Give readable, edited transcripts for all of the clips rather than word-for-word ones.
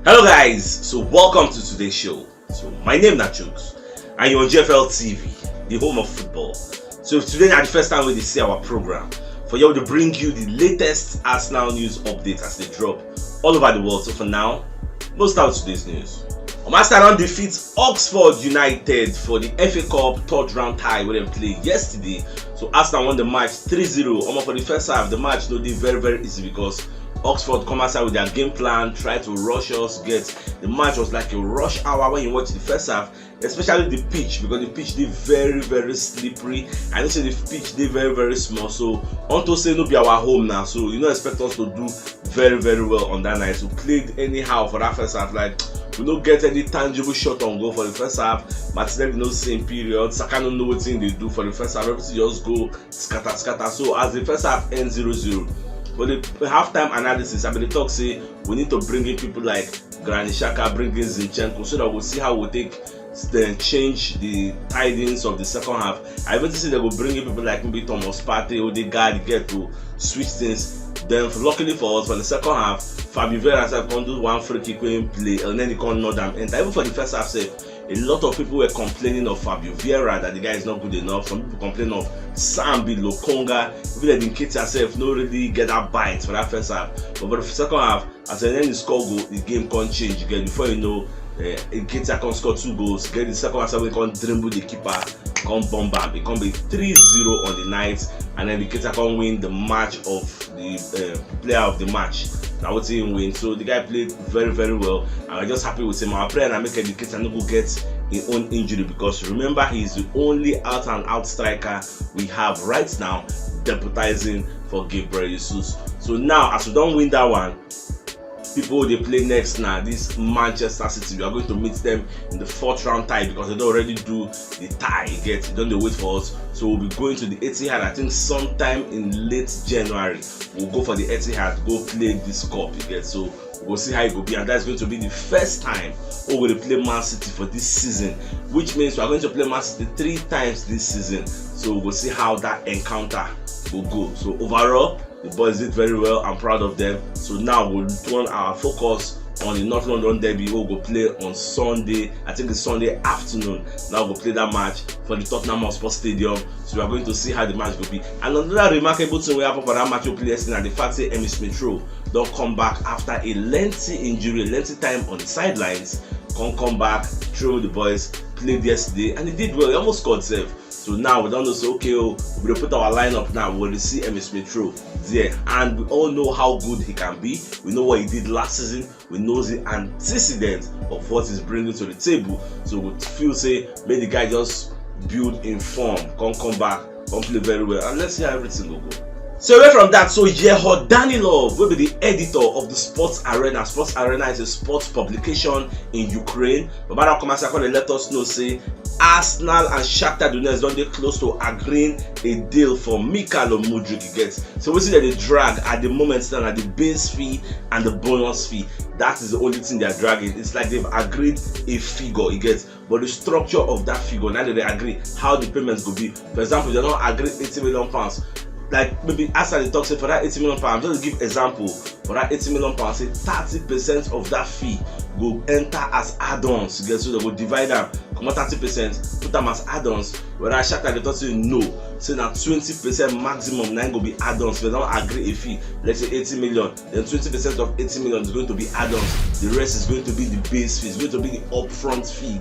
Hello guys, so welcome to today's show. So my name is CHUKS and you're on GFL TV, the home of football. So today is the first time we see our program for you to bring you the latest Arsenal news updates as they drop all over the world. So for now, let's start with today's news. Arsenal defeats Oxford United for the FA Cup third round tie where they played yesterday. So Arsenal won the match 3-0. For the first half, the match no did very easy because Oxford come outside with their game plan, try to rush us, the match was like a rush hour when you watch the first half, especially the pitch, because the pitch did very slippery, and you see the pitch did very small. So unto say no be our home now, so you don't expect us to do very well on that night. So played anyhow for that first half, like we don't get any tangible shot on goal for the first half. Martinelli no same period, Saka no know what thing they do for the first half, everything just go scatter. So as the first half ends 0-0, for the halftime analysis, I mean, the talk say we need to bring in people like Granit Xhaka, bring in Zinchenko, so that we'll see how we'll then change the tidings of the second half. I even see they will bring in people like maybe Thomas Partey, Odegaard, get to switch things. Then, luckily for us, for the second half, Fabio Vieira can do one free kick when play, and then he can nod them enter. Even for the first half, a lot of people were complaining of Fabio Vieira that the guy is not good enough. Some people complain of Sambi Lokonga. Even the Nketiah herself no really get that bite for that first half. But for the second half, as an end score goal, the game can't change again. Before you know, Nketiah can score 2 goals. Get the second half, we can dribble the keeper, can bomb back. It can be 3-0 on the night, and then Nketiah can win the match of the player of the match. I would say him win. So the guy played very well, and I'm just happy with him. Our prayer and make Nketiah no go get his own injury, because remember, he's the only out and out striker we have right now deputizing for Gabriel Jesus. So now, as we don't win that one, people they play next now, this Manchester City, we are going to meet them in the 4th round tie, because they don't already do the tie. They don't wait for us. So we'll be going to the Etihad, I think sometime in late January. We'll go for the Etihad, go play this cup. So we'll see how it will be, and that's going to be the first time we will play Man City for this season, which means we are going to play Man City 3 times this season. So we'll see how that encounter will go. So overall, the boys did very well. I'm proud of them. So now we'll turn our focus on the North London derby. We'll go play on Sunday. I think it's Sunday afternoon. Now we'll play that match for the Tottenham Hotspur Stadium. So we are going to see how the match will be. And another remarkable thing we have for that match we'll play yesterday, and the fact that Emile Smith Rowe don't come back after a lengthy injury, a lengthy time on the sidelines. Can't come back, throw the boys, played yesterday, and he did well. He almost scored safe. So now we don't know, so okay, we'll put our lineup now. We'll see Emile Smith Rowe there, and we all know how good he can be. We know what he did last season. We know the antecedent of what he's bringing to the table. So we feel say, may the guy just build in form, come back, play very well, and let's see how everything will go. So away from that, so Yeho Danilov will be the editor of the Sports Arena. Sports Arena is a sports publication in Ukraine. But Baba Komasako, they let us know, say Arsenal and Shakhtar Donetsk don't get close to agreeing a deal for Mikhailo Mudryk. So we see that they drag at the moment stand at the base fee and the bonus fee. That is the only thing they are dragging. It's like they've agreed a figure, but the structure of that figure, now that they agree how the payments will be. For example, they don't agree £80 million. Like maybe after the talk, say for that £80 million, just to give example, for that £80 million, say 30% of that fee go enter as add-ons. So they will divide them, come on 30%, put them as add-ons. Whereas Shakhtar they talk say no, say now 20% maximum now go be add-ons. They don't agree a fee, let's say 80 million, then 20% of 80 million is going to be add-ons. The rest is going to be the base fee, it's going to be the upfront fee.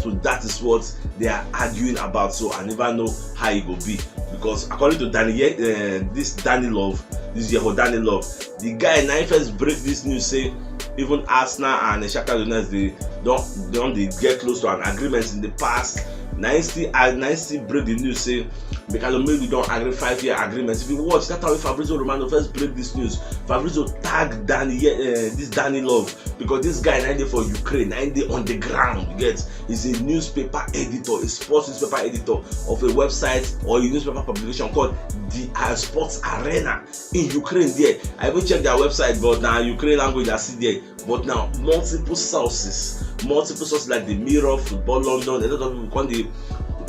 So that is what they are arguing about. So I never know how it will be, because according to this Danilov, this Yeho Danilov, the guy now first break this news say even Arsenal and Shakhtar Donetsk they get close to an agreement in the past. Now still break the news say because maybe don't agree 5-year agreement. If you watch, that's how Fabrizio Romano first break this news. Fabrizio tagged this Danilov, because this guy now for Ukraine, now on the ground. He's a newspaper editor, a sports newspaper editor of a website or a newspaper publication called the Sports Arena in Ukraine. There, I even checked their website, but now Ukraine language I see there. But now multiple sources like the Mirror, Football London, a lot of people come the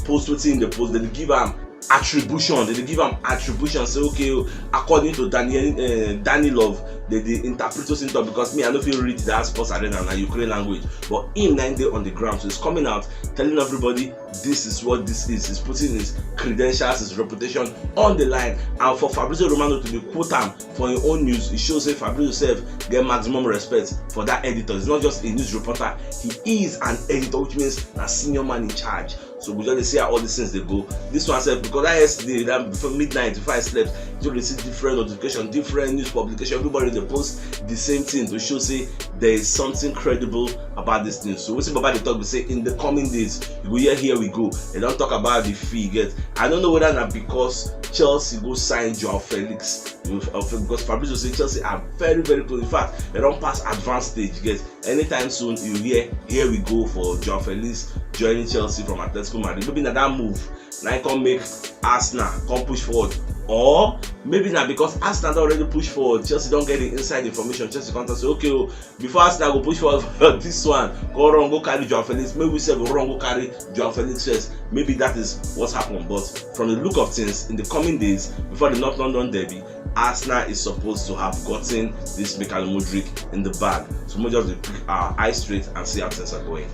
post what's in the post, they give them attribution. They give them attribution. Say okay, according to Danilov, they interpret us into, because me I don't feel read that sports arena na Ukraine language, but him 9 day on the ground, so he's coming out telling everybody this is what this is. He's putting his credentials, his reputation on the line. And for Fabrizio Romano to be quote him for his own news, it shows that Fabrizio himself get maximum respect for that editor. He's not just a news reporter, he is an editor, which means a senior man in charge. So we just see how all these things they go. This one said, because I yesterday, that before midnight, before I slept, you receive different notification, different news publication, everybody they post the same thing to show say there is something credible about this news. So we see Baba the talk, we say in the coming days, you go here we go. They don't talk about the fee you get. I don't know whether not because Chelsea go sign Joao Felix, because Fabrizio say Chelsea are very, very close. In fact, they don't pass advanced stage. You get anytime soon you hear here we go for Joao Felix joining Chelsea from Atletico Madrid. Maybe that move now can make Arsenal come push forward, or maybe not because Arsenal already push forward, Chelsea don't get the inside information. Chelsea can't say okay, before Arsenal go push forward for this one, go wrong, go carry Joao Felix. Maybe we say go wrong, go carry Joao Felix first. Maybe that is what's happened. But from the look of things, in the coming days before the North London derby, Arsenal is supposed to have gotten this Mudryk in the bag. So we'll just pick our eyes straight and see how things are going.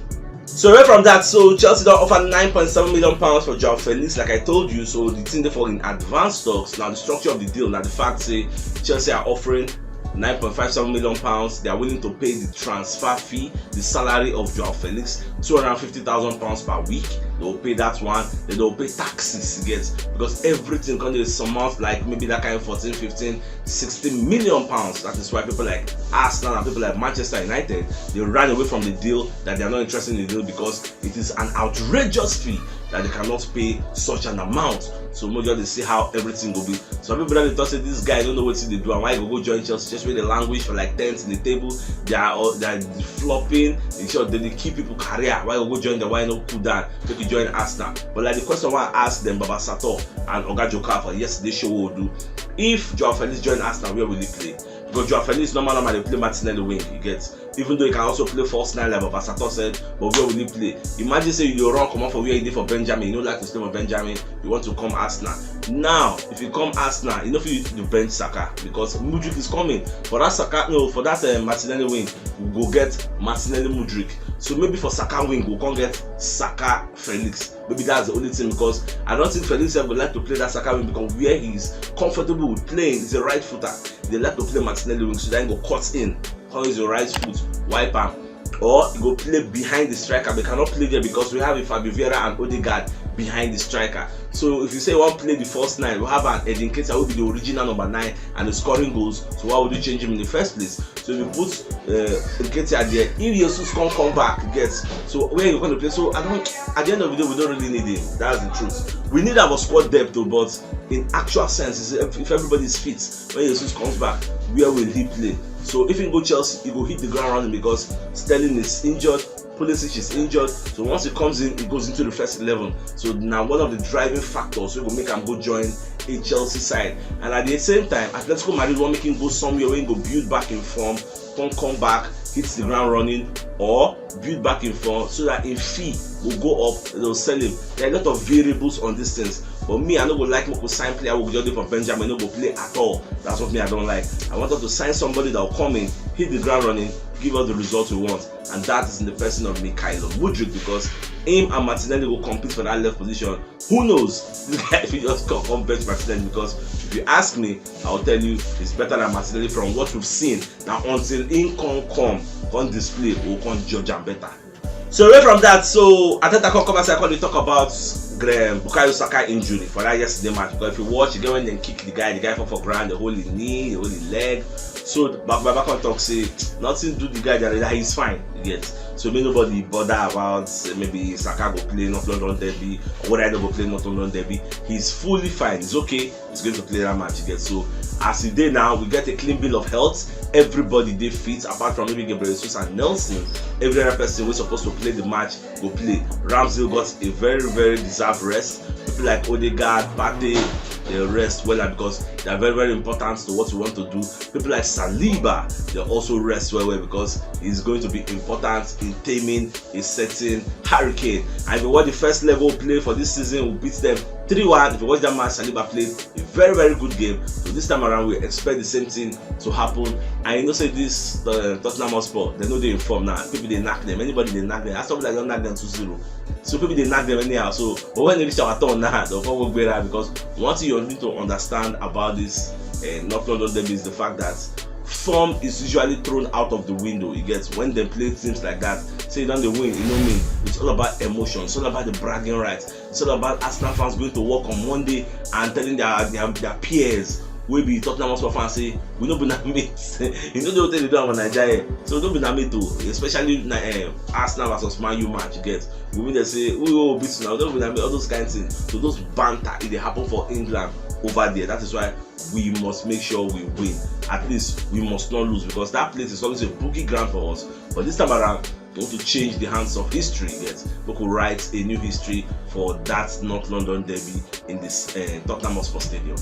So away from that, so Chelsea don't offer £9.7 million for Joao Felix, like I told you. So the thing therefore in advanced talks. Now the structure of the deal, now the fact say Chelsea are offering £9.57 million. They are willing to pay the transfer fee, the salary of Joao Felix, £250,000 per week. They will pay that one. Then they will pay taxes, you get, because everything can be some amount like maybe that kind of 14, 15, 16 million pounds. That is why people like Arsenal and people like Manchester United, they ran away from the deal, that they are not interested in the deal because it is an outrageous fee that they cannot pay such an amount. So maybe they see how everything will be. Some people that they thought say this guy don't know what they do and why go join Chelsea, just with the language for like 10th in the table. They are flopping. In short, they keep people career. Why go join the why not cool down? Take you join Arsenal. But like the question I asked them, Baba Sato and Oga Joka for yesterday's show will do. If Joao Felix join Arsenal, where will he play? Because Joao Felix normally play Martinelli wing, you get. Even though he can also play false nine like Baba Sato said, but where will he play? Imagine say you run come out for where he did for Benjamin, you don't like to stay for Benjamin, you want to come Arsenal. Now, if you come Arsenal, you know if you to bench Saka because Mudryk is coming. For that Saka, no, for that Martinelli wing, we'll go get Martinelli Mudryk. So maybe for Saka wing, we'll come get Saka Felix. Maybe that's the only thing, because I don't think Felix would like to play that Saka wing, because where he's comfortable with playing is a right footer. They like to play Martinelli wing, so then go cut in, use your right foot, wipe him, or you go play behind the striker. They cannot play there because we have a Fabio Vieira and Odegaard behind the striker. So if you say you want to play the first 9, we have an Edin Keita who will be the original number 9 and the scoring goals. So why would you change him in the first place? So if you put Keita there, if Jesus can't come back, gets so where you're going to play. So at the end of the day, we don't really need him. That's the truth. We need our squad depth though, but in actual sense, if everybody is fit, when Jesus comes back, where will he play? So if he go Chelsea, he will hit the ground running because Sterling is injured, Pulisic is injured. So once he comes in, he goes into the first 11. So now one of the driving factors will make him go join a Chelsea side. And at the same time, Atletico Madrid will make him go somewhere where he go build back in form, come back, hits the ground running, or build back in form so that in fee will go up, they'll sell him. There are a lot of variables on these things. But me, I don't go like to sign player who just do for Benjamin, no go play at all. That's what me I don't like. I wanted to sign somebody that will come in, hit the ground running, give us the results we want, and that is in the person of Mikhailo Mudryk, because him and Martinelli will compete for that left position. Who knows? This guy if he just come bench Martinelli, because if you ask me, I'll tell you it's better than Martinelli from what we've seen. Now until in come display, we'll come judge and better. So away from that, so Ateta come and say I talk about Bukayo Saka injury for that yesterday match. Because if you watch, you get when they kick the guy fall for ground, the whole knee, the whole leg. So back on talk say nothing do the guy that he's fine. You get. So maybe nobody bother about maybe Saka go play North London derby or whether I go play North London derby. He's fully fine. He's okay. He's going to play that match. You get. So as it day now, we get a clean bill of health. Everybody they fit apart from maybe Gabriel Jesus and Nelson. Every other person was supposed to play the match go play. Ramsdale got a very, very deserved rest. People like Odegaard, Partey, they rest well because they are very, very important to what we want to do. People like Saliba, they also rest well because he's going to be important in taming a certain hurricane. I mean, what the first level play for this season will beat them 3-1. If you watch that match, Saliba played a very, very good game. So this time around, we expect the same thing to happen. And you know, say this Tottenham Hotspur, they know they inform now. People they knock them, anybody they knock them. That's something like don't knock them 2-0. So people they knock them anyhow. So but when they reach our turn now, they'll come work better, because one thing you need to understand about this North London derby is the fact that form is usually thrown out of the window. You get, when they play teams like that, say then they win, you know me. It's all about emotion. It's all about the bragging rights. It's all about Arsenal fans going to work on Monday and telling their peers, we be Tottenham Hotspur fans, say we don't be na mates. You know they do in Nigeria, so don't be na mate too. Especially Arsenal versus Man U match. You get, we they say we will beat now. Don't be na mate. All those kinds of things. So those banter, it they happen for England over there. That is why we must make sure we win. At least we must not lose, because that place is always a boogie ground for us. But this time around, we want to change the hands of history. Yes, we could write a new history for that North London derby in this Tottenham Hotspur Stadium.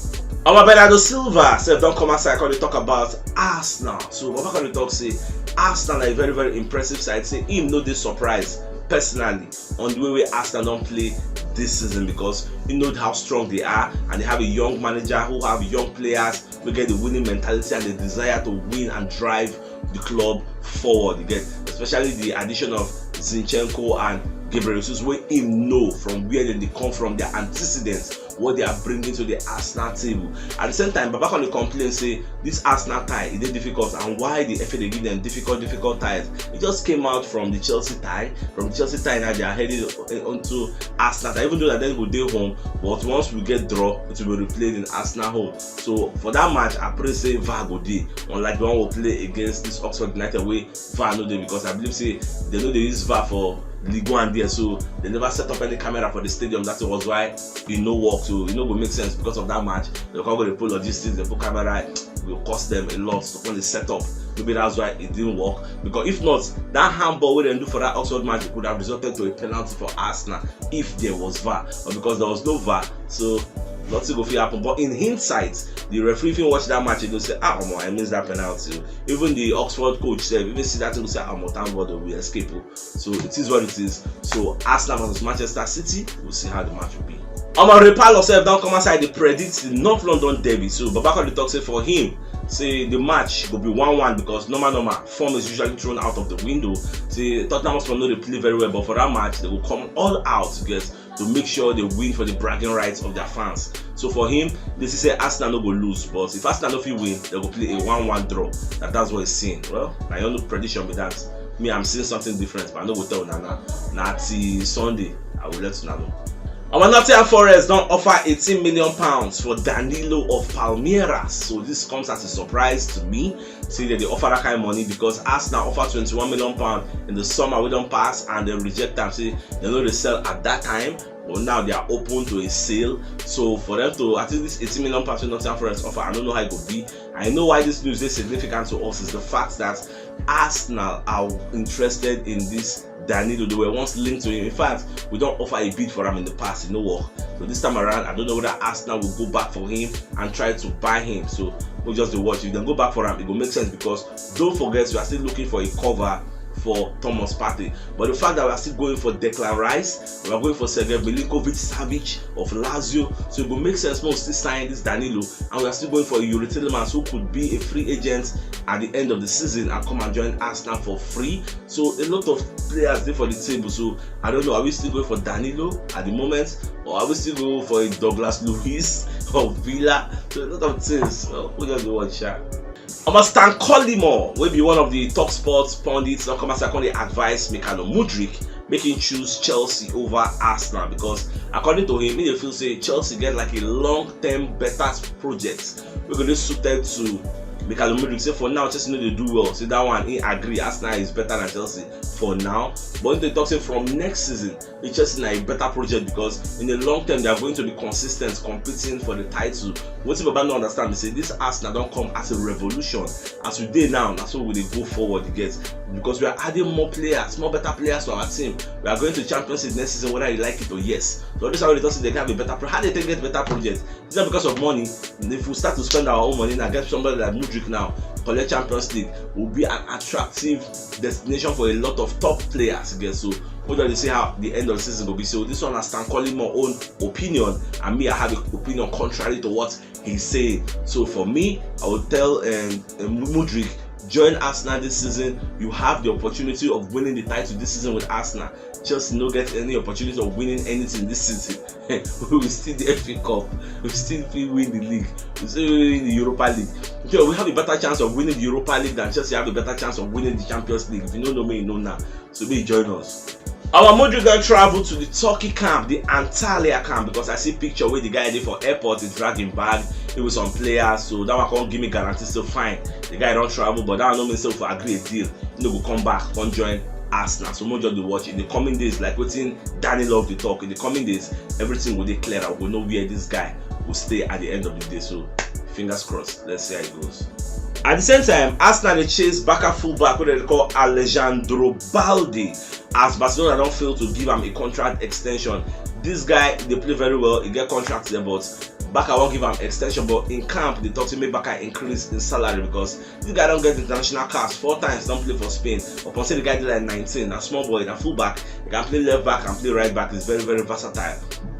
Our Bernardo Silva said, "Don't come outside. Can we talk about Arsenal?" So, what can we talk? Say Arsenal are a very, very impressive side. Say him no dey surprise personally on the way Arsenal don't play this season, because you know how strong they are, and they have a young manager who have young players who get the winning mentality and the desire to win and drive the club forward. You get, especially the addition of Zinchenko and Gabriel Jesus, where him know from where they come from, their antecedents, what they are bringing to the Arsenal table. At the same time, Baba can complain, say this Arsenal tie is difficult, and why the FA they give them difficult ties. It just came out from the Chelsea tie. From the Chelsea tie, now they are headed onto Arsenal tie. Even though that then will day home, but once we get draw, it will be replayed in Arsenal home. So for that match, I pray say VAR go day, unlike the one will play against this Oxford United way VAR no day, because I believe say they know they use VAR for Ligue 1 there, so they never set up any camera for the stadium. That was why it no work. So it no go make sense because of that match. They can't go to put logistics, they put camera, it will cost them a lot when they set up. Maybe that's why it didn't work. Because if not, that handball we didn't do for that Oxford match, it could have resulted to a penalty for Arsenal if there was VAR. But because there was no VAR, so nothing go fit happen. But in hindsight, the referee, if you watch that match, he will say, I missed that penalty. Even the Oxford coach said, even see that, he will say, thank God we escape. So it is what it is. So Arsenal versus Manchester City, we'll see how the match will be. Repal yourself, don't come outside, they predict the North London derby. So Babaka the talk say for him, say the match will be 1-1, because normal form is usually thrown out of the window. Say Tottenham Hotspur know they play very well, but for that match they will come all out to make sure they win for the bragging rights of their fans. So for him, this is say Arsenal no go lose, but if Arsenal no fit win, they will play a 1-1 draw. That's what he's saying. Well, I don't know prediction with that. Me, I'm seeing something different, but I know go tell Nana. Now till Sunday, I will let you know. Our Nottingham Forest don't offer £18 million for Danilo of Palmeiras. So this comes as a surprise to me. See that they offer that kind of money, because Arsenal offer £21 million in the summer we don't pass, and they reject them. See, they know they sell at that time, but now they are open to a sale. So for them to, I think this £18 million to Nottingham Forest offer, I don't know how it could be. I know why this news is significant to us is the fact that Arsenal are interested in this Danilo. They were once linked to him. In fact, we don't offer a bid for him in the past, it no work. So this time around, I don't know whether Arsenal will go back for him and try to buy him. So we'll just watch. If they go back for him, it will make sense, because don't forget we are still looking for a cover for Thomas Partey. But the fact that we are still going for Declan Rice, we are going for Sergej Milinkovic-Savic of Lazio, so it will make sense most still sign this Danilo, and we are still going for Yuri Tillemans, who could be a free agent at the end of the season and come and join Arsenal for free. So a lot of players there for the table. So I don't know, are we still going for Danilo at the moment, or are we still going for a Douglas Luiz of Villa? So a lot of things. Well, we'll just watch that. Stan Collymore will be one of the top sports pundits. Now come secondly advise Mikhailo Mudryk making choose Chelsea over Arsenal, because according to him, he feels say Chelsea get like a long-term better project. We're going to suited to Mikhailo Mudryk. Say for now, Chelsea know they do well. So that one, he agree Arsenal is better than Chelsea for now. But if they talk say from next season, Chelsea is a better project, because in the long term they are going to be consistent, competing for the title. What if Baba don't understand? They say this Arsenal don't come as a revolution. As we did now, that's what we go forward. You get, because we are adding more players, more better players to our team. We are going to Champions League next season, whether you like it or yes. So this is how they talk say they can have a better project. How they get better project? It's not because of money. If we start to spend our own money and get somebody that knows Mudryk now collect Champions League will be an attractive destination for a lot of top players again. So what do they say how the end of the season will be? So this one I stand calling my own opinion, and me I have an opinion contrary to what he's saying. So for me, I would tell Mudryk, join Arsenal this season. You have the opportunity of winning the title this season with Arsenal. Chelsea no get any opportunity of winning anything this season. We will still the FA Cup, we still win the league, we still win the Europa League. Okay, we have a better chance of winning the Europa League than Chelsea have a better chance of winning the Champions League. If you don't know me, you know now. So be join us. Our Mudryk gonna travel to the Turkey camp, the Antalya camp, because I see picture where the guy did for airport, he dragging bag, it was some players, so that one can't give me guarantee still fine. The guy don't travel, but that one don't mean still for agree a deal. You know, go come back, come join Arsenal. So Mudryk will watch in the coming days, like waiting Danny Love the talk. In the coming days, everything will declare. I will know where this guy will stay at the end of the day. So fingers crossed. Let's see how it goes. At the same time, Arsenal they chase back a fullback what they call Alejandro Balde, as Barcelona don't fail to give him a contract extension. This guy they play very well, he get contracts there, but Barca won't give him extension. But in camp they thought to make Barca increase in salary because this guy don't get international caps 4 times, don't play for Spain. Upon say the guy did like 19, a small boy, a fullback, he can play left back and play right back. He's very very versatile.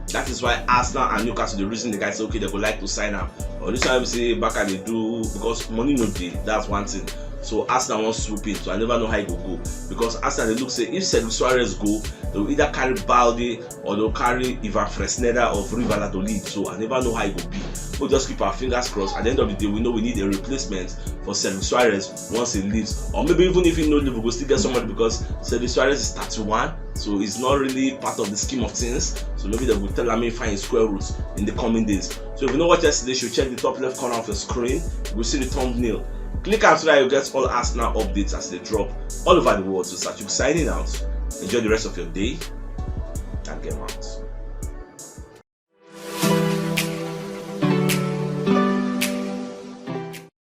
That is why Arsenal and Newcastle, the reason the guys say okay they would like to sign him. Or this time we say Barca they do because money no deal. That's one thing. So Arsenal won't swoop in. So I never know how it will go. Because Arsenal they look say if Cedric Suarez go, they will either carry Balde or they'll carry Ivan Fresneda of River Valladolid. So I never know how it will be. We'll just keep our fingers crossed. At the end of the day, we know we need a replacement for Cedric Suarez once he leaves. Or maybe even if he no leave, we'll still get somebody because Cedric Suarez is 31. So it's not really part of the scheme of things. So maybe they will tell him find his square roots in the coming days. So if you know what yesterday, you should check the top left corner of the screen. You'll see the thumbnail. Click out so that you get all Arsenal updates as they drop all over the world. So CHUKS signing out. Enjoy the rest of your day and get out.